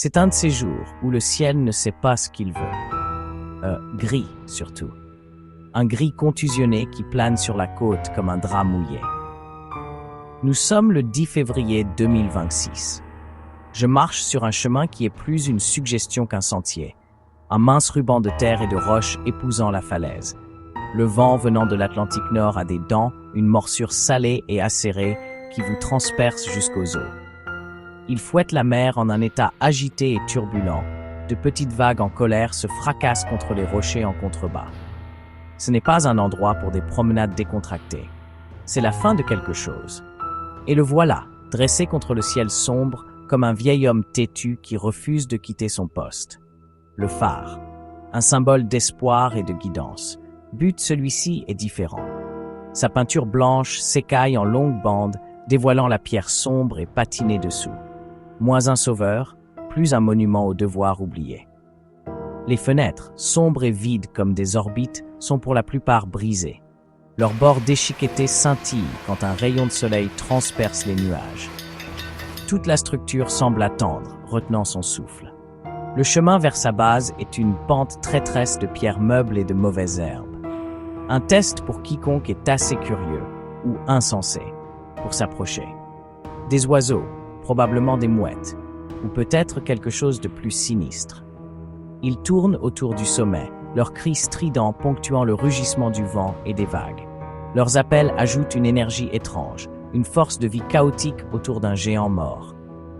C'est un de ces jours où le ciel ne sait pas ce qu'il veut. Gris, surtout. Un gris contusionné qui plane sur la côte comme un drap mouillé. Nous sommes le 10 février 2026. Je marche sur un chemin qui est plus une suggestion qu'un sentier. Un mince ruban de terre et de roches épousant la falaise. Le vent venant de l'Atlantique Nord a des dents, une morsure salée et acérée qui vous transperce jusqu'aux os. Il fouette la mer en un état agité et turbulent. De petites vagues en colère se fracassent contre les rochers en contrebas. Ce n'est pas un endroit pour des promenades décontractées. C'est la fin de quelque chose. Et le voilà, dressé contre le ciel sombre, comme un vieil homme têtu qui refuse de quitter son poste. Le phare, un symbole d'espoir et de guidance. But celui-ci est différent. Sa peinture blanche s'écaille en longues bandes, dévoilant la pierre sombre et patinée dessous. Moins un sauveur, plus un monument au devoir oublié. Les fenêtres, sombres et vides comme des orbites, sont pour la plupart brisées. Leurs bords déchiquetés scintillent quand un rayon de soleil transperce les nuages. Toute la structure semble attendre, retenant son souffle. Le chemin vers sa base est une pente traîtresse de pierres meubles et de mauvaises herbes. Un test pour quiconque est assez curieux, ou insensé, pour s'approcher. Des oiseaux, probablement des mouettes, ou peut-être quelque chose de plus sinistre. Ils tournent autour du sommet, leurs cris stridents ponctuant le rugissement du vent et des vagues. Leurs appels ajoutent une énergie étrange, une force de vie chaotique autour d'un géant mort.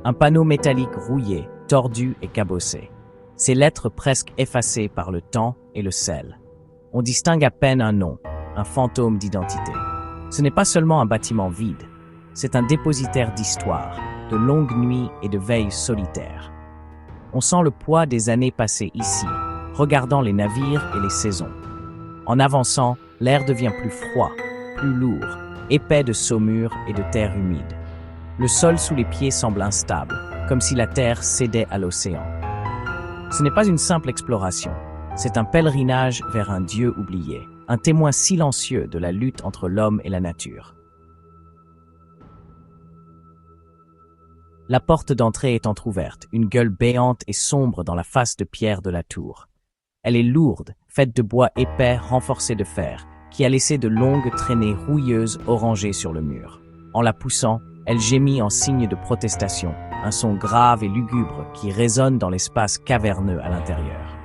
Un panneau métallique rouillé, tordu et cabossé. Ses lettres presque effacées par le temps et le sel. On distingue à peine un nom, un fantôme d'identité. Ce n'est pas seulement un bâtiment vide, c'est un dépositaire d'histoire, de longues nuits et de veilles solitaires. On sent le poids des années passées ici, regardant les navires et les saisons. En avançant, l'air devient plus froid, plus lourd, épais de saumure et de terre humide. Le sol sous les pieds semble instable, comme si la terre cédait à l'océan. Ce n'est pas une simple exploration, c'est un pèlerinage vers un Dieu oublié, un témoin silencieux de la lutte entre l'homme et la nature. La porte d'entrée est entr'ouverte, une gueule béante et sombre dans la face de pierre de la tour. Elle est lourde, faite de bois épais renforcé de fer, qui a laissé de longues traînées rouilleuses orangées sur le mur. En la poussant, elle gémit en signe de protestation, un son grave et lugubre qui résonne dans l'espace caverneux à l'intérieur.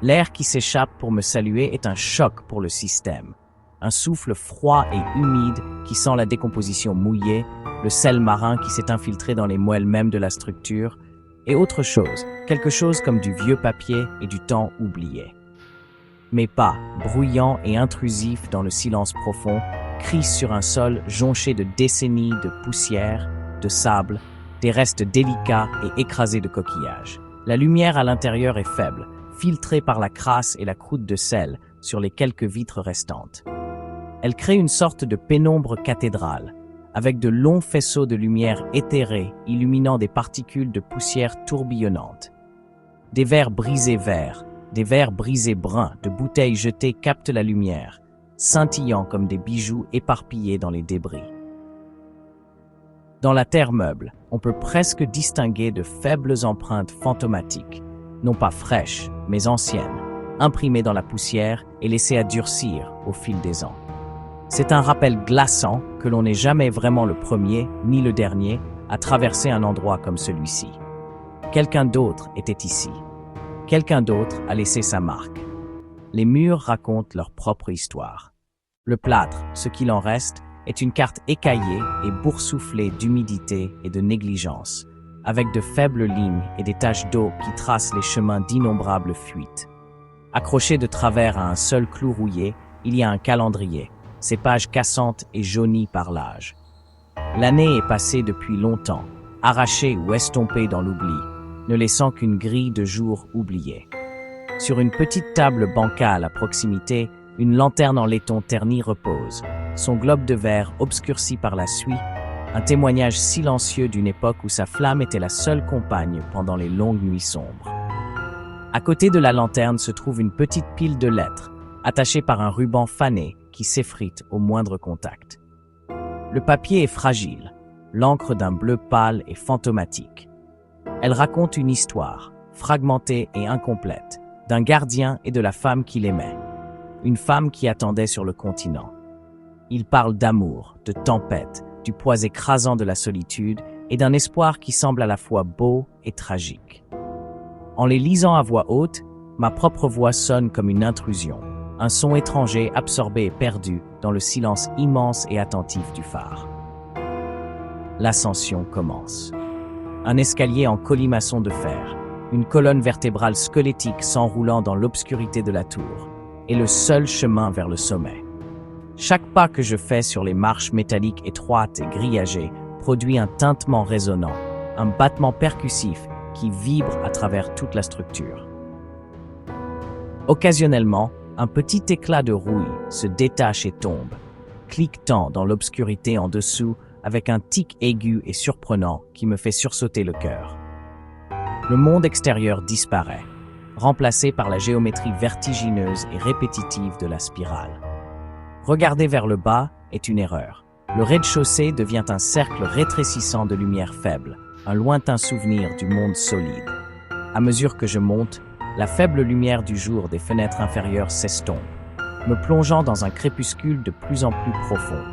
L'air qui s'échappe pour me saluer est un choc pour le système. Un souffle froid et humide qui sent la décomposition mouillée, le sel marin qui s'est infiltré dans les moelles mêmes de la structure, et autre chose, quelque chose comme du vieux papier et du temps oublié. Mes pas, bruyants et intrusifs dans le silence profond, crissent sur un sol jonché de décennies de poussière, de sable, des restes délicats et écrasés de coquillages. La lumière à l'intérieur est faible, filtrée par la crasse et la croûte de sel sur les quelques vitres restantes. Elle crée une sorte de pénombre cathédrale, avec de longs faisceaux de lumière éthérée illuminant des particules de poussière tourbillonnantes. Des verres brisés verts, des verres brisés bruns de bouteilles jetées captent la lumière, scintillant comme des bijoux éparpillés dans les débris. Dans la terre meuble, on peut presque distinguer de faibles empreintes fantomatiques, non pas fraîches, mais anciennes, imprimées dans la poussière et laissées à durcir au fil des ans. C'est un rappel glaçant que l'on n'est jamais vraiment le premier ni le dernier à traverser un endroit comme celui-ci. Quelqu'un d'autre était ici. Quelqu'un d'autre a laissé sa marque. Les murs racontent leur propre histoire. Le plâtre, ce qu'il en reste, est une carte écaillée et boursouflée d'humidité et de négligence, avec de faibles lignes et des taches d'eau qui tracent les chemins d'innombrables fuites. Accroché de travers à un seul clou rouillé, il y a un calendrier, ses pages cassantes et jaunies par l'âge. L'année est passée depuis longtemps, arrachée ou estompée dans l'oubli, ne laissant qu'une grille de jours oubliés. Sur une petite table bancale à proximité, une lanterne en laiton terni repose, son globe de verre obscurci par la suie, un témoignage silencieux d'une époque où sa flamme était la seule compagne pendant les longues nuits sombres. À côté de la lanterne se trouve une petite pile de lettres, attachée par un ruban fané qui s'effrite au moindre contact. Le papier est fragile, l'encre d'un bleu pâle et fantomatique. Elle raconte une histoire, fragmentée et incomplète, d'un gardien et de la femme qu'il aimait. Une femme qui attendait sur le continent. Il parle d'amour, de tempête, du poids écrasant de la solitude et d'un espoir qui semble à la fois beau et tragique. En les lisant à voix haute, ma propre voix sonne comme une intrusion, un son étranger absorbé et perdu dans le silence immense et attentif du phare. L'ascension commence. Un escalier en colimaçon de fer, une colonne vertébrale squelettique s'enroulant dans l'obscurité de la tour, et le seul chemin vers le sommet. Chaque pas que je fais sur les marches métalliques étroites et grillagées produit un tintement résonnant, un battement percussif qui vibre à travers toute la structure. Occasionnellement, un petit éclat de rouille se détache et tombe, cliquetant dans l'obscurité en dessous avec un tic aigu et surprenant qui me fait sursauter le cœur. Le monde extérieur disparaît, remplacé par la géométrie vertigineuse et répétitive de la spirale. Regarder vers le bas est une erreur. Le rez-de-chaussée devient un cercle rétrécissant de lumière faible, un lointain souvenir du monde solide. À mesure que je monte, la faible lumière du jour des fenêtres inférieures s'estompe, me plongeant dans un crépuscule de plus en plus profond.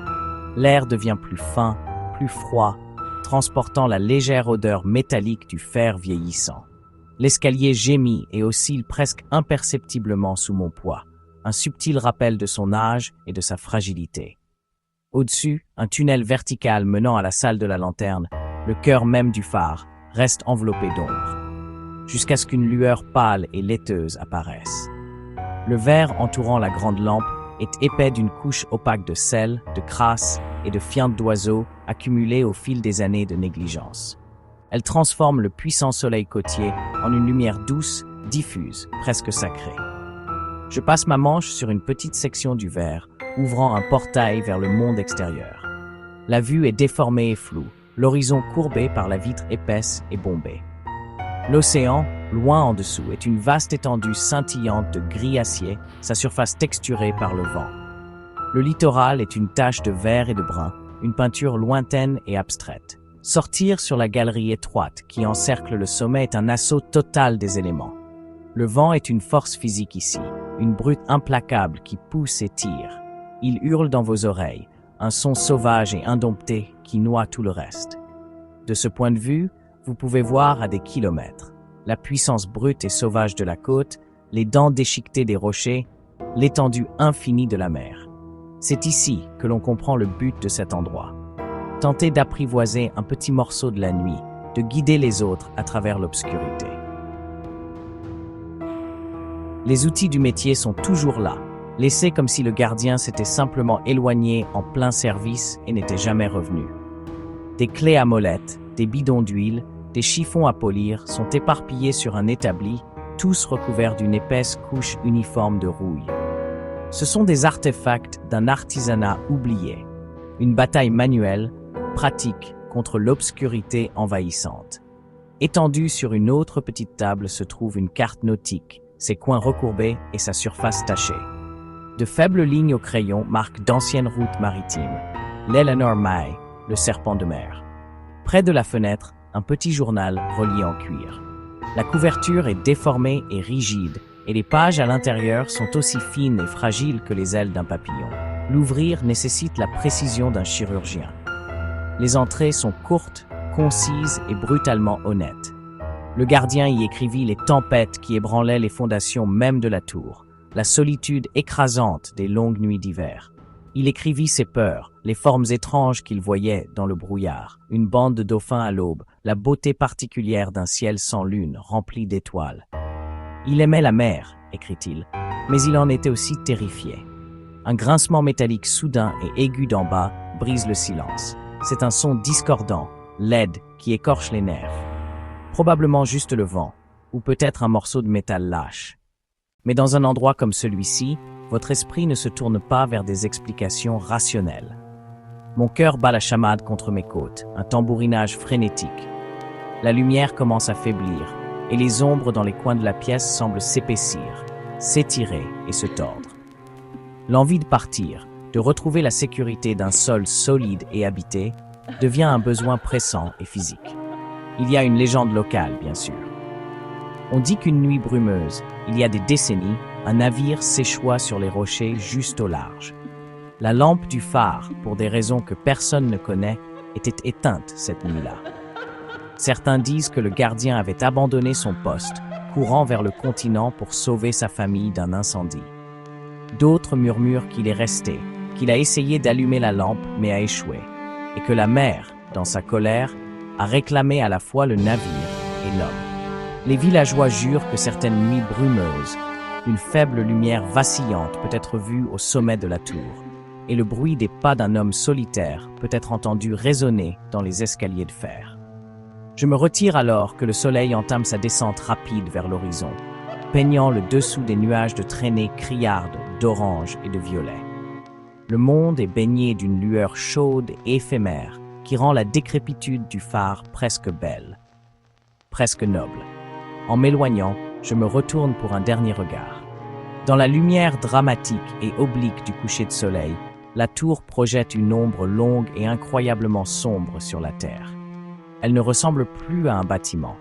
L'air devient plus fin, plus froid, transportant la légère odeur métallique du fer vieillissant. L'escalier gémit et oscille presque imperceptiblement sous mon poids, un subtil rappel de son âge et de sa fragilité. Au-dessus, un tunnel vertical menant à la salle de la lanterne, le cœur même du phare, reste enveloppé d'ombre, jusqu'à ce qu'une lueur pâle et laiteuse apparaisse. Le verre entourant la grande lampe est épais d'une couche opaque de sel, de crasse et de fientes d'oiseaux accumulées au fil des années de négligence. Elle transforme le puissant soleil côtier en une lumière douce, diffuse, presque sacrée. Je passe ma manche sur une petite section du verre, ouvrant un portail vers le monde extérieur. La vue est déformée et floue, l'horizon courbé par la vitre épaisse et bombée. L'océan, loin en dessous, est une vaste étendue scintillante de gris acier, sa surface texturée par le vent. Le littoral est une tache de vert et de brun, une peinture lointaine et abstraite. Sortir sur la galerie étroite qui encercle le sommet est un assaut total des éléments. Le vent est une force physique ici, une brute implacable qui pousse et tire. Il hurle dans vos oreilles, un son sauvage et indompté qui noie tout le reste. De ce point de vue, vous pouvez voir à des kilomètres la puissance brute et sauvage de la côte, les dents déchiquetées des rochers, l'étendue infinie de la mer. C'est ici que l'on comprend le but de cet endroit. Tenter d'apprivoiser un petit morceau de la nuit, de guider les autres à travers l'obscurité. Les outils du métier sont toujours là, laissés comme si le gardien s'était simplement éloigné en plein service et n'était jamais revenu. Des clés à molette, des bidons d'huile, des chiffons à polir sont éparpillés sur un établi, tous recouverts d'une épaisse couche uniforme de rouille. Ce sont des artefacts d'un artisanat oublié, une bataille manuelle, pratique contre l'obscurité envahissante. Étendue sur une autre petite table se trouve une carte nautique, ses coins recourbés et sa surface tachée. De faibles lignes au crayon marquent d'anciennes routes maritimes. L'Eleanor May, le serpent de mer. Près de la fenêtre, un petit journal relié en cuir. La couverture est déformée et rigide, et les pages à l'intérieur sont aussi fines et fragiles que les ailes d'un papillon. L'ouvrir nécessite la précision d'un chirurgien. Les entrées sont courtes, concises et brutalement honnêtes. Le gardien y écrivit les tempêtes qui ébranlaient les fondations même de la tour, la solitude écrasante des longues nuits d'hiver. Il écrivit ses peurs, les formes étranges qu'il voyait dans le brouillard, une bande de dauphins à l'aube, la beauté particulière d'un ciel sans lune rempli d'étoiles. Il aimait la mer, écrit-il, mais il en était aussi terrifié. Un grincement métallique soudain et aigu d'en bas brise le silence. C'est un son discordant, laide, qui écorche les nerfs. Probablement juste le vent, ou peut-être un morceau de métal lâche. Mais dans un endroit comme celui-ci, votre esprit ne se tourne pas vers des explications rationnelles. Mon cœur bat la chamade contre mes côtes, un tambourinage frénétique. La lumière commence à faiblir, et les ombres dans les coins de la pièce semblent s'épaissir, s'étirer et se tordre. L'envie de partir, de retrouver la sécurité d'un sol solide et habité, devient un besoin pressant et physique. Il y a une légende locale, bien sûr. On dit qu'une nuit brumeuse, il y a des décennies, un navire s'échoua sur les rochers juste au large. La lampe du phare, pour des raisons que personne ne connaît, était éteinte cette nuit-là. Certains disent que le gardien avait abandonné son poste, courant vers le continent pour sauver sa famille d'un incendie. D'autres murmurent qu'il est resté, qu'il a essayé d'allumer la lampe mais a échoué, et que la mer, dans sa colère, a réclamé à la fois le navire et l'homme. Les villageois jurent que certaines nuits brumeuses, une faible lumière vacillante peut être vue au sommet de la tour, et le bruit des pas d'un homme solitaire peut être entendu résonner dans les escaliers de fer. Je me retire alors que le soleil entame sa descente rapide vers l'horizon, peignant le dessous des nuages de traînées criardes d'orange et de violet. Le monde est baigné d'une lueur chaude et éphémère qui rend la décrépitude du phare presque belle, presque noble. En m'éloignant, je me retourne pour un dernier regard. Dans la lumière dramatique et oblique du coucher de soleil, la tour projette une ombre longue et incroyablement sombre sur la terre. Elle ne ressemble plus à un bâtiment.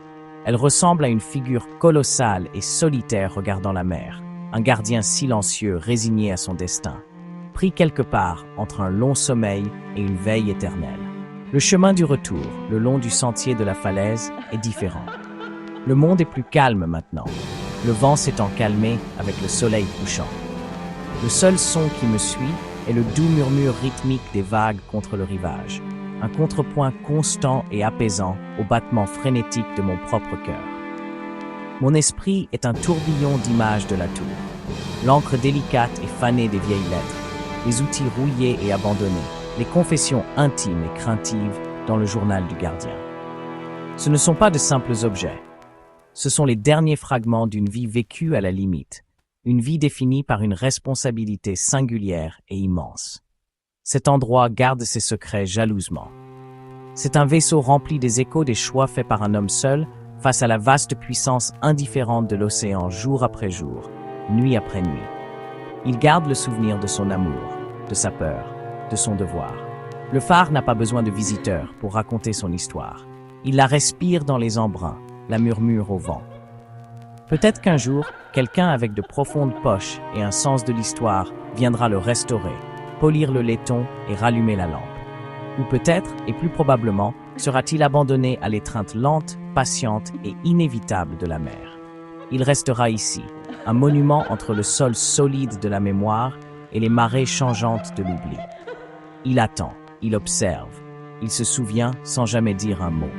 Elle ressemble à une figure colossale et solitaire regardant la mer, un gardien silencieux résigné à son destin, pris quelque part entre un long sommeil et une veille éternelle. Le chemin du retour, le long du sentier de la falaise, est différent. Le monde est plus calme maintenant, le vent s'étant calmé avec le soleil couchant. Le seul son qui me suit est le doux murmure rythmique des vagues contre le rivage, un contrepoint constant et apaisant au battement frénétique de mon propre cœur. Mon esprit est un tourbillon d'images de la tour, l'encre délicate et fanée des vieilles lettres, les outils rouillés et abandonnés, les confessions intimes et craintives dans le journal du gardien. Ce ne sont pas de simples objets. Ce sont les derniers fragments d'une vie vécue à la limite, une vie définie par une responsabilité singulière et immense. Cet endroit garde ses secrets jalousement. C'est un vaisseau rempli des échos des choix faits par un homme seul face à la vaste puissance indifférente de l'océan jour après jour, nuit après nuit. Il garde le souvenir de son amour, de sa peur, de son devoir. Le phare n'a pas besoin de visiteurs pour raconter son histoire. Il la respire dans les embruns, la murmure au vent. Peut-être qu'un jour, quelqu'un avec de profondes poches et un sens de l'histoire viendra le restaurer, polir le laiton et rallumer la lampe. Ou peut-être, et plus probablement, sera-t-il abandonné à l'étreinte lente, patiente et inévitable de la mer. Il restera ici, un monument entre le sol solide de la mémoire et les marées changeantes de l'oubli. Il attend, il observe, il se souvient sans jamais dire un mot.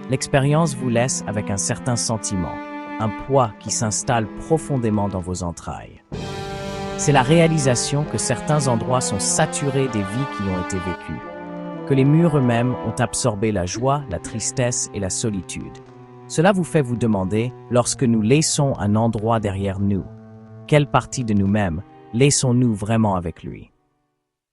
L'expérience vous laisse avec un certain sentiment, un poids qui s'installe profondément dans vos entrailles. C'est la réalisation que certains endroits sont saturés des vies qui ont été vécues, que les murs eux-mêmes ont absorbé la joie, la tristesse et la solitude. Cela vous fait vous demander, lorsque nous laissons un endroit derrière nous, quelle partie de nous-mêmes laissons-nous vraiment avec lui ?